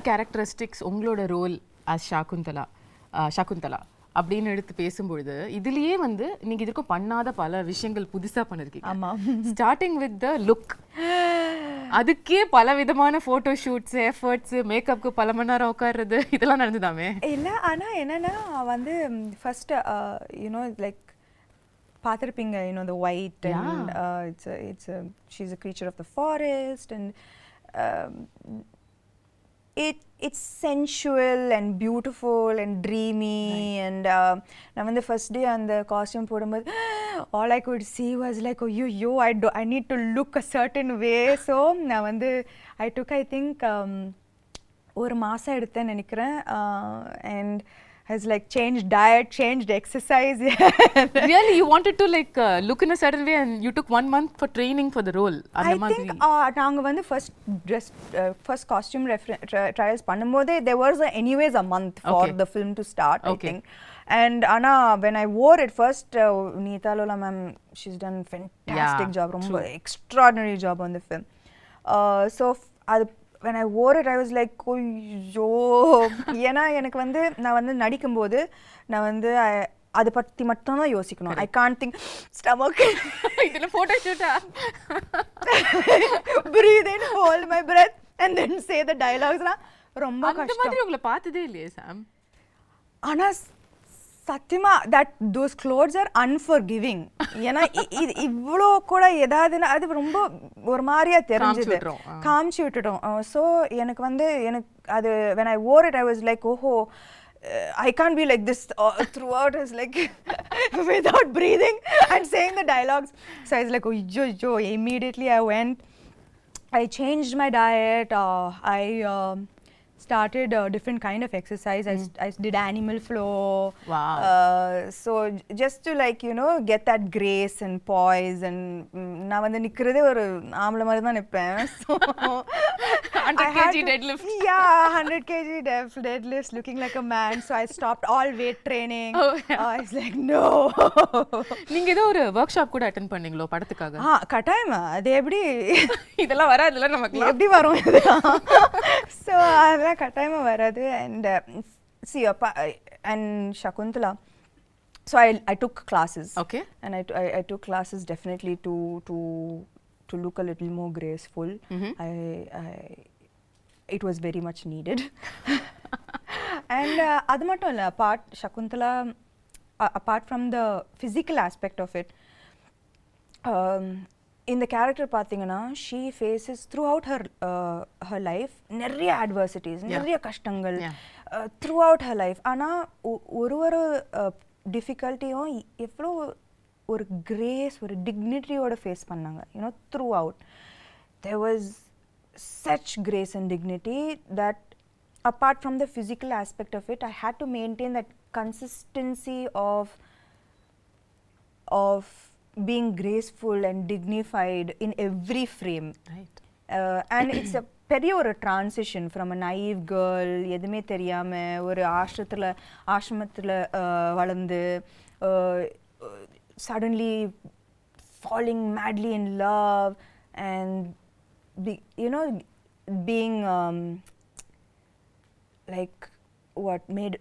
Characteristics உங்களோட role as Shakuntala அப்படின்னு எடுத்து பேசும்பொழுது இதுலயே வந்து நீங்க இதுக்கும் பண்ணாத பல விஷயங்கள் புதுசா பண்ணிருக்கீங்க. ஆமா. ஸ்டார்டிங் வித் த லுக், அதுக்கே பல விதமான போட்டோ ஷூட்ஸ், எஃபர்ட்ஸ், மேக்கப்க்கு பல மணி நேரம் உட்கார்றது இதெல்லாம் நடந்துதாமே? இல்ல, ஆனா என்னன்னா வந்து ஃபர்ஸ்ட் லைக் பார்த்திருப்பீங்க, the white and she's a creature of the forest and it's sensual and beautiful and dreamy, right. And நான் வந்து first day அந்த costume போடும்போது all I could see was like, oh I need to look a certain way. So நான் வந்து I took I think ஒரு மாசம் எடுத்தேன்னு நினைக்கிறேன், and has like changed diet, changed exercise. Really, you wanted to like look in a certain way and you took 1 month for training for the role? I think நாங்க வந்து first costume trials பண்ணும்போது there was anyways a month for the film to start, I think. And Anna, when I wore it first, Neeta Lola ma'am, she's done fantastic job, ரொம்ப extraordinary job on the film. So when I wore it, I was like, ஐயோ, ஏன்னா எனக்கு வந்து நான் வந்து நடிக்கும்போது நான் வந்து அதை பற்றி மட்டும் தான் யோசிக்கணும். I can't think stomach. இதில் photo ஷூட்டா? Breathe in, hold my breath and then say the dialogues. ரொம்ப கஷ்டம். அந்த மாதிரி உங்களை பார்த்ததே இல்லையே சாம். ஆனா சத்தியமா those clothes are unforgiving. ஏன்னா இவ்வளோ கூட ஏதாவதுன்னா அது ரொம்ப ஒரு மாதிரியா தெரிஞ்சது, காமிச்சு விட்டுட்டோம். ஸோ எனக்கு வந்து அது when I wore it, I was like, I can't be like this throughout. I was like without breathing and saying the dialogues. So I was like, immediately I went, I changed my diet, I started a different kind of exercise. I did animal flow. Wow. So just to like get that grace and poise, and நான் வந்து நிக்கிறதே ஒரு ஆம்பளை மாதிரி தான் நிப்பேன். So 100 kg deadlift. Yeah, 100 kg deadlifts, looking like a man. So I stopped all weight training. I was like, no. நீங்க ஏதோ ஒரு work shop கூட அட்டெண்ட் பண்ணீங்களோ படத்துக்காக? கட்டாயமா. அது எப்படி இதெல்லாம் வராதுல நமக்கு? எப்படி வரும் இதெல்லாம்? So அதெல்லாம் கட்டாயமா வராது. And see and Shakunthalam, so I took classes. Okay. And I took classes definitely to look a little more graceful. It was very much needed. And அது மட்டும் இல்ல, apart from the physical aspect of it, in the character பாத்தீங்கன்னா she faces throughout her life நிறைய adversities, நிறைய கஷ்டங்கள் throughout her life. ஆனா ஒரு டிஃபிகல்ட்டியும் எவ்வளோ ஒரு கிரேஸ், ஒரு டிக்னிட்டியோட ஃபேஸ் பண்ணாங்க. throughout there was such grace and dignity that apart from the physical aspect of it, I had to maintain that consistency of being graceful and dignified in every frame. Right. And it's a பெரிய ஒரு transition from a naive girl, எதுவுமே தெரியாம ஒரு ஆசிரமத்தில் வளர்ந்து suddenly falling madly in love and being like what made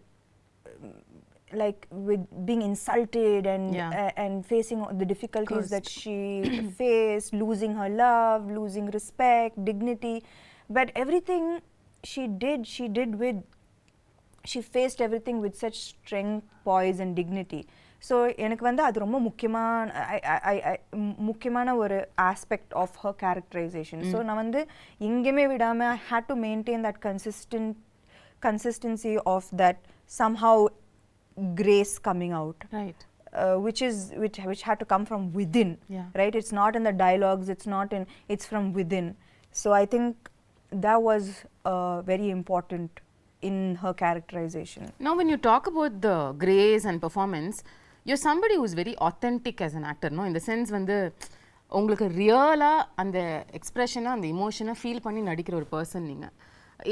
like with being insulted and facing the difficulties that she faced, losing her love, losing respect, dignity, but everything she faced everything with such strength, poise and dignity. So எனக்கு வந்து அது ரொம்ப முக்கியமான ஒரு aspect of her characterization. So நான் வந்து எங்கேயுமே விடாம I had to maintain that consistency of that somehow grace coming out, right? Which had to come from within, right? It's not in the dialogues, it's from within. So I think that was very important in her characterization. Now when you talk about the grace and performance, you're somebody who's very authentic as an actor, no? In the sense வந்து உங்களுக்கு ரியலா அந்த எக்ஸ்பிரஷனை, அந்த இமோஷனை feel பண்ணி நடிக்கிற ஒரு person நீங்கள்.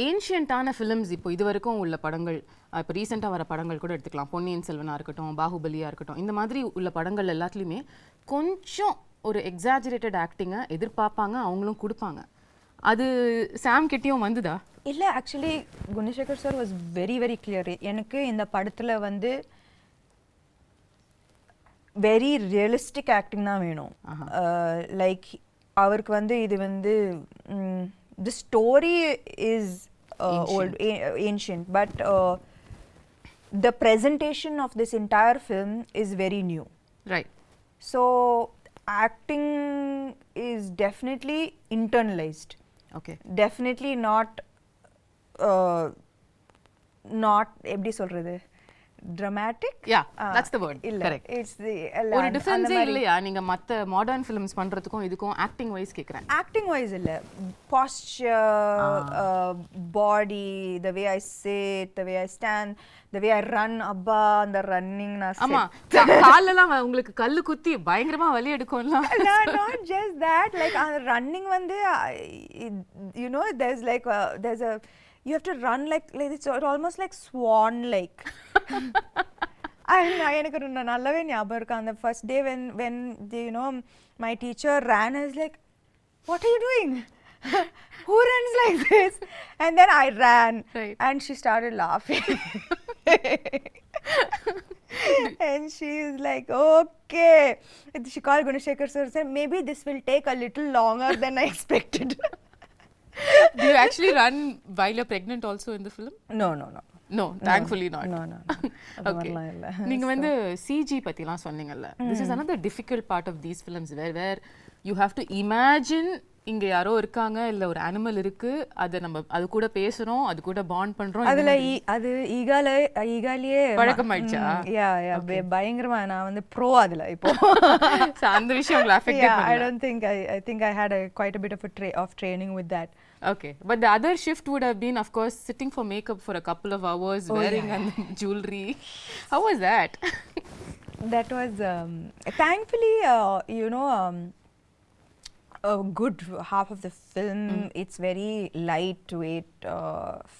ஏன்ஷியன்ட்டான ஃபிலிம்ஸ் இப்போ இது வரைக்கும் உள்ள படங்கள், இப்போ ரீசெண்டாக வர படங்கள் கூட எடுத்துக்கலாம், பொன்னியின் செல்வனாக இருக்கட்டும், பாகுபலியாக இருக்கட்டும், இந்த மாதிரி உள்ள படங்கள் எல்லாத்துலேயுமே கொஞ்சம் ஒரு எக்ஸாஜரேட்டட் ஆக்டிங்கை எதிர்பார்ப்பாங்க, அவங்களும் கொடுப்பாங்க. அது சாம் கிட்டயும் வந்துதா? இல்ல actually Gunasekar sir was very very clear. எனக்கு இந்த படத்துல வந்து வெரி ரியலிஸ்டிக் ஆக்டிங் தான் வேணும். லைக் அவருக்கு வந்து இது வந்து the story is volt ancient but the presentation of this entire film is very new. Right. So acting is definitely internalized. Okay. Definitely not எப்படி சொல்றது, dramatic. Yeah, that's the word. இல்ல, correct. it's the ஒரு difference இல்லையா நீங்க மத்த modern films பண்றதுக்கும் இதுக்கும் acting wise கேக்குறேன்? acting wise இல்ல, posture, body, the way I sit, the way I stand, the way I run, abba அந்த running நான் ஆமா காலெல்லாம் உங்களுக்கு கல்லு குத்தி பயங்கரமா வலி எடுக்கும்ல. not just that, like running வந்து you know there's like there's a you have to run like it's almost like swan like. எனக்கு நல்லாவே ஞாபகம் இருக்கு அந்த first day when you know my teacher ran, I was like, what are you doing? Who runs like this? And then I ran. Right. And she started laughing. And she is like, okay. She called Gunashekhar sir and said, maybe this will take a little longer than I expected. Do you actually run while you're pregnant also in the film? No, thankfully not. No. Okay. நீங்க வந்து CG பத்திலாம் சொன்னீங்கல்ல. This is another difficult part of these films where you have to imagine இங்க யாரோ இருக்காங்க இல்ல ஒரு animal இருக்கு, அத நம்ம அது கூட பேசுறோம், அது கூட பாண்ட் பண்றோம். அதுல அது ஈகாலியே பழக்கமாயிடுச்சா? யா பயங்கரமா நான் வந்து ப்ரோ அதுல இப்போ. அந்த விஷயம் உங்களை அஃபெக்ட் பண்ணல? I don't think I think I had quite a bit of training with that. Okay, but the other shift would have been of course sitting for makeup for a couple of hours, wearing jewelry. How was that? That was thankfully you know a good half of the film it's very lightweight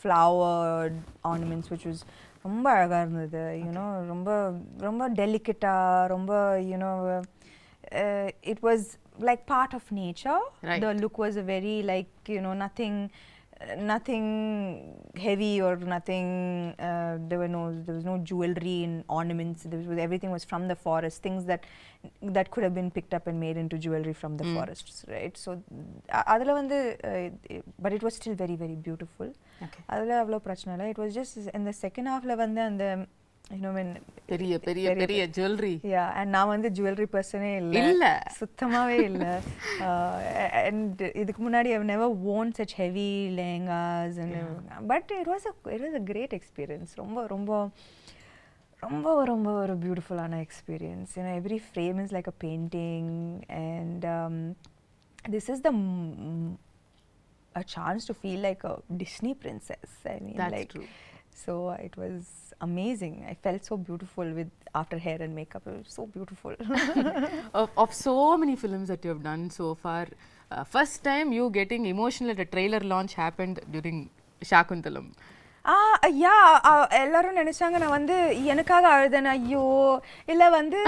flowered ornaments which was ரொம்ப அழகா இருந்தது. you know ரொம்ப டெலிகேட்டா ரொம்ப you know it was like part of nature. Right. The look was a very like you know nothing heavy or nothing there was no jewelry and ornaments. Everything was from the forest, things that could have been picked up and made into jewelry from the forests, right? So adula vandu but it was still very very beautiful. Okay. adula avlo prachana illa. It was just in the second half la vandu and you know when பெரிய jewelry. Yeah, and நான் வந்து jewelry person இல்ல சுத்தமாவே இல்ல. And இதுக்கு முன்னாடி I've never worn such heavy lehengas and but it was a great experience. ரொம்ப ஒரு beautiful ஆன experience. You know, every frame is like a painting and this is a chance to feel like a Disney princess. I mean, that's like true. So it was amazing. I felt so beautiful after hair and makeup. It was so beautiful. of so many films that you have done so far, first time you getting emotional at a trailer launch happened during Shakunthalam. எல்லாரும் நினைச்சாங்க நான் வந்து எனக்காக அழுதேன். ஐயோ இல்ல வந்து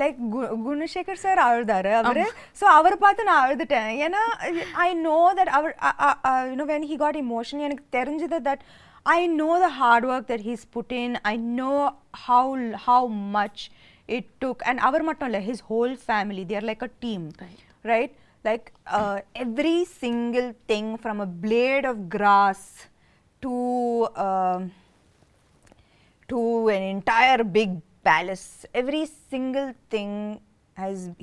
like Gunasekar sir அழுதாரு அவரு. ஸோ அவரை பார்த்து நான் அழுதுட்டேன். ஏன்னா ஐ நோ தட் அவர் you know when he got emotion எனக்கு தெரிஞ்சது that I know the hard work that he's put in. I know how much it took. And avar mattum illa, his whole family, they are like a team. Right? Like every single thing from a blade of grass to an entire big palace, every single thing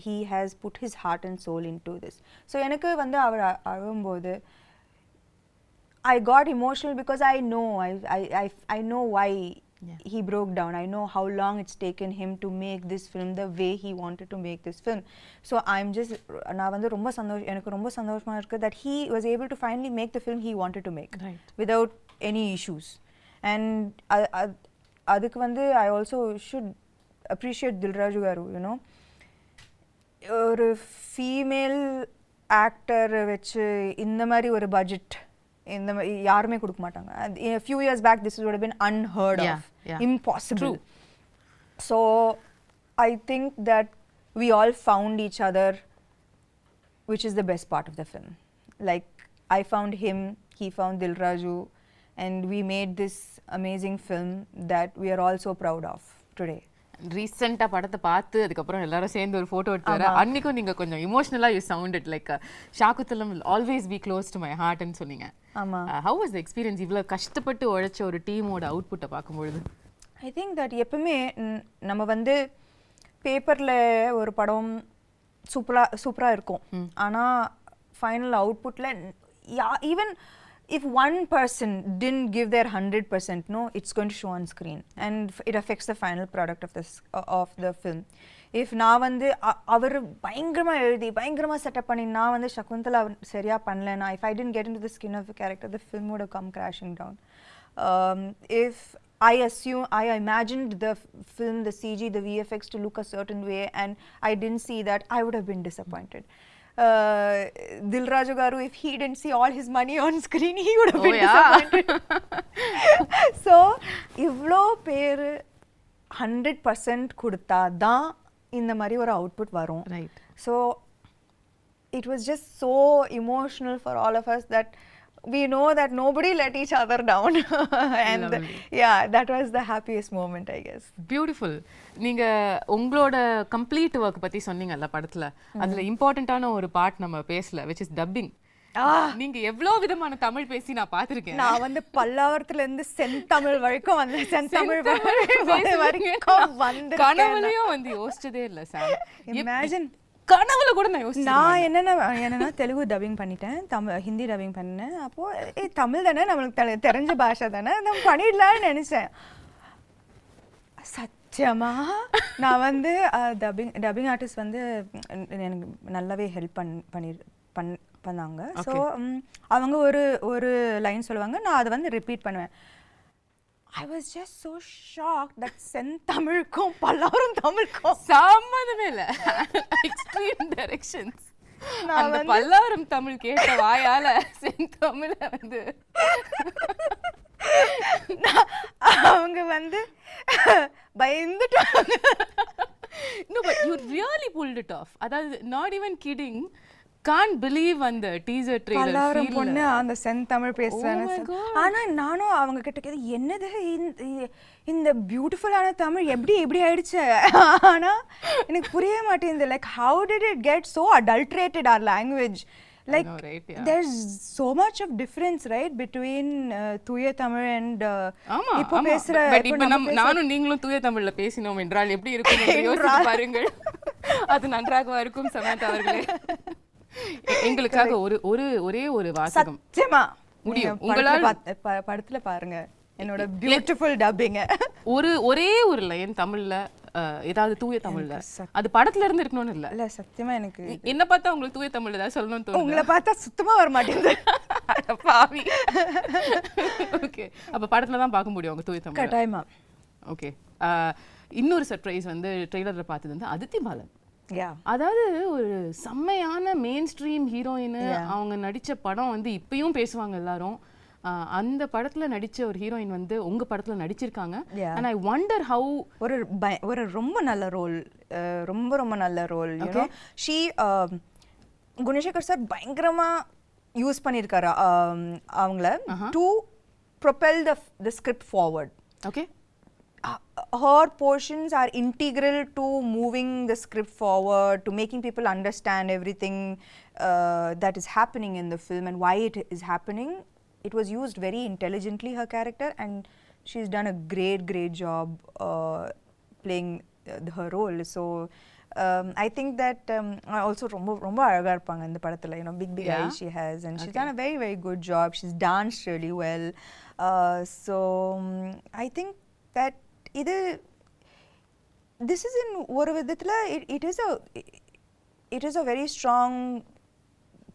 he has put his heart and soul into this. So enakku vandu avar alumbodhu I got emotional because I know why he broke down. I know how long it's taken him to make this film the way he wanted to make this film. So I'm just நான் வந்து எனக்கு ரொம்ப சந்தோஷமா இருக்கு that he was able to finally make the film he wanted to make without any issues. And அதுக்கு வந்து I also should appreciate Dilraju garu, you know. ஒரு female actor வச்சு இந்த மாதிரி ஒரு பட்ஜெட் இந்த யாருமே கொடுக்க மாட்டாங்க. A few years back this would have been unheard of. Impossible. True. So I think that we all found each other, which is the best part of the film. Like I found him, he found Dilraju, and we made this amazing film that we are all so proud of today. ரீசெண்டாக படத்தை பார்த்து அதுக்கப்புறம் எல்லாரும் சேர்ந்து ஒரு photo எடுத்து வர அன்னைக்கும் நீங்கள் கொஞ்சம் இமோஷனலாக யூ சவுண்டட் லைக் ஷாக்குத்தலம் will always be close to my ஹார்ட்னு சொன்னீங்க. ஹவ் வாஸ் த எக்ஸ்பீரியன்ஸ் இவ்வளோ கஷ்டப்பட்டு உழைச்ச ஒரு டீமோட அவுட்புட்டை பார்க்கும்பொழுது? ஐ திங்க் தட் எப்பவுமே நம்ம வந்து பேப்பரில் ஒரு படம் சூப்பராக இருக்கும், ஆனால் ஃபைனல் அவுட்புட்டில் even if one person didn't give their 100%, no, it's going to show on screen and it affects the final product of the film. If நான் வந்து அவர் பயங்கரமா எழுதி பயங்கரமா செட்டப் பண்ணி நான் வந்து சகுந்தலா சரியா பண்ணலனா, if I didn't get into the skin of the character, the film would have come crashing down. If I imagined the film, the CG, the VFX to look a certain way and I didn't see that, I would have been disappointed. Dilraju garu, if he didn't see all his money on screen, he would have been disappointed. So ivlo per 100% கொடுத்தா தான் இந்த மாதிரி ஒரு output வரும். Right. So it was just so emotional for all of us that we know that nobody let each other down. And yeah, that was the happiest moment, I guess. Beautiful. நீங்க உங்களோட complete work பத்தி சொன்னீங்கல்ல படத்துல, அதுல இம்பார்ட்டன்ட்டான ஒரு part நம்ம பேசல, which is dubbing. நீங்க எவ்வளவு விதமான தமிழ் பேசி நான் பாத்திருக்கேன். நான் வந்து பல்லாவரத்துல இருந்து செந்தமிழ் வரைக்கும் வந்து செந்தமிழ் வரைக்கும் வந்து கனவுலயும் வந்து யோசிச்சதே இல்ல சார். இமேஜின் கனவுல கூட நான் யோசிச்சேன். நான் என்னன்னா தெலுங்கு டப்பிங் பண்ணிட்டேன், ஹிந்தி டப்பிங் பண்ணேன். அப்போ தமிழ் தானே நம்மளுக்கு தெரிஞ்ச பாஷை தானே, நம்ம பண்ணிடலான்னு நினைச்சேன். சத்தியமா நான் வந்து டப்பிங் ஆர்டிஸ்ட் வந்து எனக்கு நல்லாவே ஹெல்ப் பண்ணாங்க. ஸோ அவங்க ஒரு லைன் சொல்லுவாங்க, நான் அதை வந்து ரிப்பீட் பண்ணுவேன். I was just so shocked that செந்தமிழுக்கும் Pallavaram தமிழுக்கும் சம்மந்தமே இல்ல. Extreme directions. அந்த பல்லாவரம் தமிழ் கேட்ட வாயால செந்தமிழ வந்து அவங்க வந்து பயந்துட்டாங்க. No, but you really pulled it off. அதாவது not even kidding. Can't believe அந்த டீசர் ட்ரெய்லர் பல்லாவரம் பொண்ணு அந்த செந்தமிழ் பேசுறாங்க. ஆனா நானும் அவங்க கிட்ட கேட்டேன், என்னது இந்த பியூட்டிஃபுல்லான தமிழ் எப்படி ஆயிடுச்சு? ஆனா எனக்கு புரிய மாட்டேங்குது. Like how did it get so adulterated our language? Like know, right? Yeah. There's so much of difference, right, between தூய தமிழ் and இப்போ பேசுற. பட் இப்போ நானும் நீங்களும் தூய தமிழ்ல பேசினோம் என்றால் எப்படி இருக்கும் என்று யோசிச்சு பாருங்கள். அது நன்றாக இருக்கும் சமந்தா அவர்களே. எங்களுக்காக ஒரே ஒரு வாசகம் சத்தியமா முடியும். உங்களால படத்துல பாருங்க என்னோட பியூட்டிஃபுல் டப்பிங். ஒரே ஒரு லைன் தமிழ்ல, ஏதாவது தூய தமிழ்ல, அது படத்துல இருந்து இருக்கணும்னு இல்ல. சத்தியமா எனக்கு என்ன பார்த்தா உங்களுக்கு தூய தமிழ்ல ஏதாவது சொல்லணும்னு தோணுது? உங்களை பார்த்தா சுத்தமா வர மாட்டேங்குது. பாவி. ஓகே, அப்ப படத்துல தான் பார்க்க முடியும் உங்க தூய தமிழ். கட்டாயமா. ஓகே, இன்னொரு சர்ப்ரைஸ் வந்து ட்ரெய்லர்ல பார்த்தது வந்து அதித்தி பாலன். அதாவது ஒரு செம்மையான மெயின் ஸ்ட்ரீம் ஹீரோயின். அவங்க நடிச்ச படம் வந்து இப்பயும் பேசுவாங்க எல்லாரும். அந்த படத்துல நடிச்ச ஒரு ஹீரோயின் வந்து உங்க படத்துல நடிச்சிருக்காங்க. and I wonder how ஒரு ரொம்ப நல்ல ரோல், ரொம்ப நல்ல role. you know she Gunasekar sir பயங்கரமா யூஸ் பண்ணிருக்காரு அவங்கள to propel the script forward. Okay. Her portions are integral to moving the script forward, to making people understand everything that is happening in the film and why it is happening. It was used very intelligently, her character, and she's done a great job playing her role. So I think that also ரொம்ப அழகா இருப்பாங்க இந்த படத்துல. You know, big eyes she has, and she's done a very good job. She's danced really well. So I think that this is in ஒரு விதத்துல it is a very strong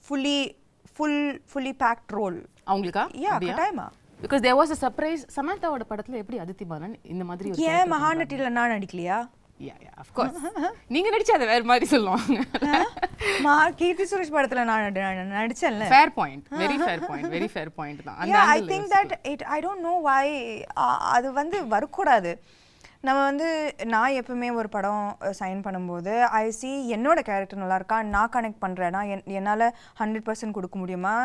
fully packed role. அவங்களுக்கா? கட்டாயமா. because there was a surprise. சமந்தாவோட படத்துல எப்படி அதித்தி பாலன் இந்த மாதிரி ஒரு ஏன் மகாநட்டில நான் நடிக்கலையா? yeah of course. நீங்க நடிச்சா அது வேற மாதிரி சொல்லுவாங்க. கீர்த்தி சுரேஷ் படத்துல நான் நடிச்சேன்ல. fair point, very fair point தான். I think that I don't know why அது வந்து வரக்கூடாது. நம்ம வந்து நான் எப்பவுமே ஒரு படம் சைன் பண்ணும்போது ஐ சி என்னோட கேரக்டர் நல்லா இருக்கா, நான் கனெக்ட் பண்ணுறேன்னா என்னால் 100% கொடுக்க முடியுமா,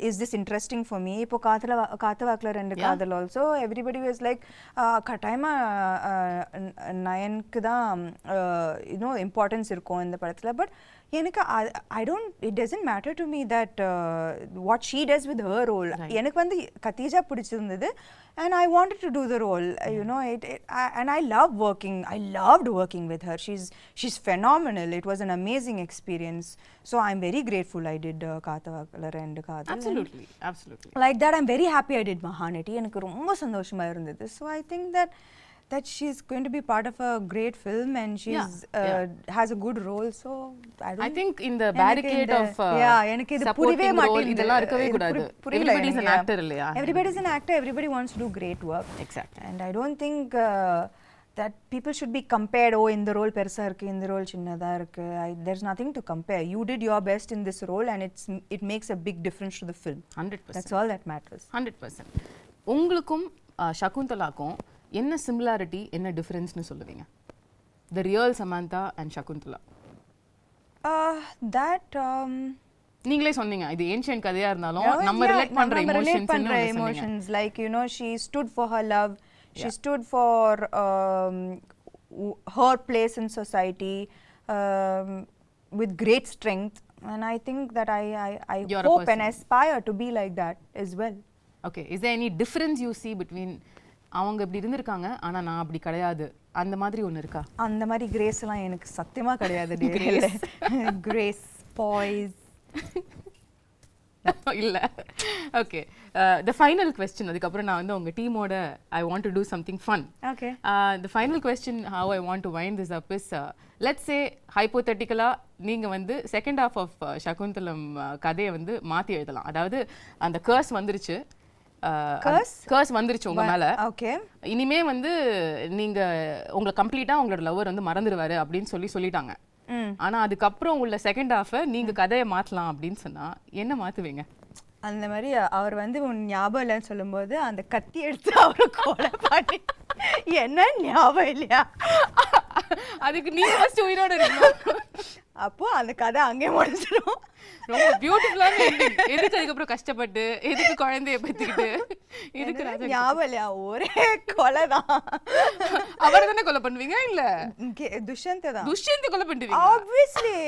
is this interesting for me. இப்போ காத்து வாக்கில் 2 காதல் ஆல்சோ எவ்ரிபடி வாஸ் லைக் கட்டாயமாக நயனுக்கு தான் இன்னும் இம்பார்ட்டன்ஸ் இருக்கும் இந்த படத்தில். பட் எனக்கு it doesn't matter to me that what she does with her role. எனக்கு வந்து கத்தீஜா பிடிச்சிருந்தது and I wanted to do the role. You know, and I loved working with her. She's phenomenal. It was an amazing experience. So I'm very grateful I did Kaathavakala and Kaadhal. Absolutely. Like that, I'm very happy I did Mahanati. எனக்கு ரொம்ப சந்தோஷமா இருந்தது. So I think that she's going to be part of a great film and she's has a good role. So I think in the barricade of எனக்கு இது புரியவே மாட்டேங்குது. இதெல்லாம் இருக்கவே கூடாது. Everybody is an actor இல்லையா? Everybody is an actor. Everybody wants to do great work. Exactly. And I don't think that people should be compared. Oh, இந்த role பெருசா இருக்கு, இந்த ரோல் சின்னதா இருக்கு. There's nothing to compare. You did your best in this role and it makes a big difference to the film. 100%. That's all that matters. 100%. உங்களுக்கும் சகுந்தலாக்கும் என்ன similarity என்ன டிஃபரன்ஸ்னு சொல்லுவீங்க? The real Samantha and Shakunthala. நீங்களே சொன்னீங்க இது ancient கதையா இருந்தாலும் நம்ம ரிலேட் பண்ற emotions like you know she stood for her love, she stood for her place in society with great strength, and I think that I hope and aspire to be like that as well. Okay, is there any difference you see between அவங்க இப்படி இருந்திருக்காங்க ஆனா நான் அப்படி கிடையாது அந்த மாதிரி ஒன்று இருக்கா? அந்த மாதிரி கிரேஸ் எல்லாம் எனக்கு சத்தியமா கிடையாது. கிரேஸ் பாய்ஸ் இல்ல. ஓகே, the final question, அதுக்கப்புறம் நான் வந்து உங்க டீமோட I want to do something fun. Okay. The final question how I want to wind this up is let's say hypothetically நீங்க வந்து செகண்ட் ஹாஃப் ஆஃப் சகுந்தலம் கதையை வந்து மாத்தி எழுதலாம். அதாவது அந்த கர்ஸ் வந்துருச்சு, கர்ஸ் வந்துருச்சு உங்க மேல. ஓகே, இனிமே வந்து நீங்க உங்களை கம்ப்ளீட்டா உங்களோட லவர் வந்து மறந்துடுவாரு அப்படின்னு சொல்லிட்டாங்க. ஆனா அதுக்கப்புறம் உள்ள செகண்ட் ஹாஃப நீங்க கதையை மாத்தலாம் அப்படின்னு சொன்னா என்ன மாத்துவீங்க? அந்த மாதிரி அவர் வந்து உன் ஞாபகம் இல்லைன்னு சொல்லும்போது அந்த கத்தி எடுத்து அவரை கொலை பண்ணி என்ன ஞாபகம் இல்லையா, அதுக்கு நீ ஃபர்ஸ்ட் உயிரோட இருக்கணும். அப்போ அந்த கதை அங்கே முடிஞ்சிடும். ரொம்ப பியூட்டிஃபுல்லான எண்டிங். எதுக்கு அதுக்கப்புறம் கஷ்டப்பட்டு எதுக்கு குழந்தைய பத்திக்கிட்டு எதுக்கு ஞாபகம் இல்லையா, ஒரே கொலை தான். அவரை தானே கொலை பண்ணுவீங்க? இல்ல துஷ்யந்த் தான். துஷ்யந்த் கொலை பண்ணுவீங்க obviously.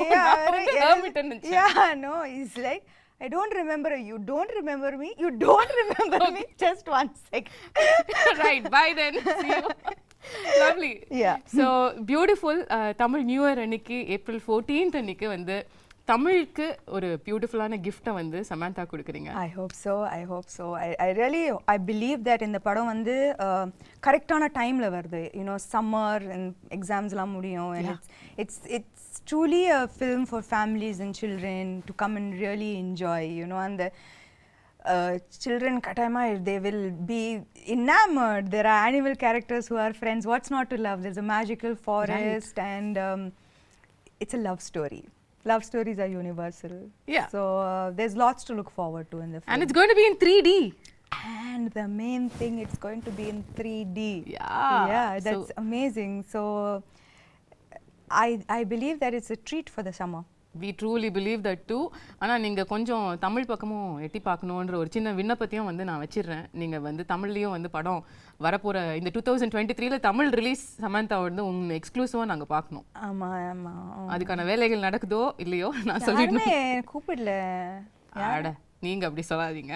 Yeah, no, it's like I don't remember you, don't remember me, you don't remember me, just 1 second. Right, bye then, see you. Lovely. Yeah. So beautiful. Tamil New Year அன்னைக்கு April 14th அன்னைக்கு வந்து தமிழுக்கு ஒரு பியூட்டிஃபுல்லான கிஃப்ட்டை வந்து சமந்தா கொடுக்குறீங்க. I hope so. I believe that இந்த படம் வந்து கரெக்டான டைம்ல வருது. You know, summer and examsலாம் முடியும். And it's truly a film for families and children to come and really enjoy, you know, and the children katayama they will be enamored. There are animal characters who are friends. What's not to love? There's a magical forest, right. And it's a love story. Love stories are universal. Yeah. So there's lots to look forward to in the film. And it's going to be in 3D. And the main thing, it's going to be in 3D. Yeah. That's amazing. So I believe that it's a treat for the summer. We truly believe that too. ஆனால் நீங்கள் கொஞ்சம் தமிழ் பக்கமும் எட்டி பார்க்கணுன்ற ஒரு சின்ன விண்ணப்பத்தையும் வந்து நான் வச்சிடுறேன். நீங்கள் வந்து தமிழ்லேயும் வந்து படம் வரப்போகிற இந்த 2023 தமிழ் ரிலீஸ் சமந்தா வந்து உங்க எக்ஸ்க்ளூசிவாக நாங்கள் பார்க்கணும். ஆமாம். அதுக்கான வேலைகள் நடக்குதோ இல்லையோ நான் சொல்லிடுறேன். கூப்பிடல ஆட நீங்க அப்படி சொல்லாதீங்க.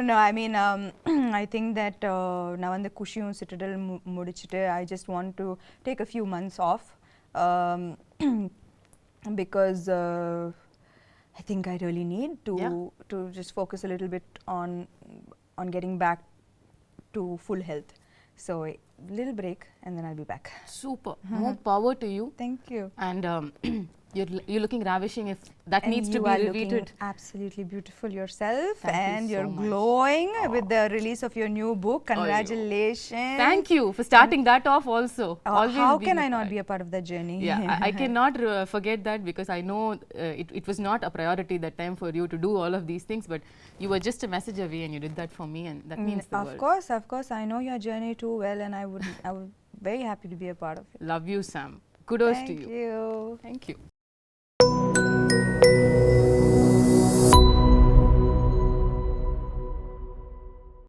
No, I mean I think that நான் வந்து குஷியும் சிட்டடல் முடிச்சிட்டு I just want to take a few months off because I think I really need to just focus a little bit on getting back to full health. So a little break and then I'll be back. Super. More power to you. Thank you. And you're looking ravishing. If that And needs to you be are repeated. looking absolutely beautiful yourself, Thank you and so you're much. glowing with the release of your new book. Congratulations. Thank you for starting that off also. Always How being can a I not part. be a part of that journey? Yeah, I cannot forget that, because I know it was not a priority that time for you to do all of these things, but you were just a message away and you did that for me, and that means the world. Of course, I know your journey too well, and I would very happy to be a part of it. Love you, Sam. Kudos to Thank you. you. Thank you.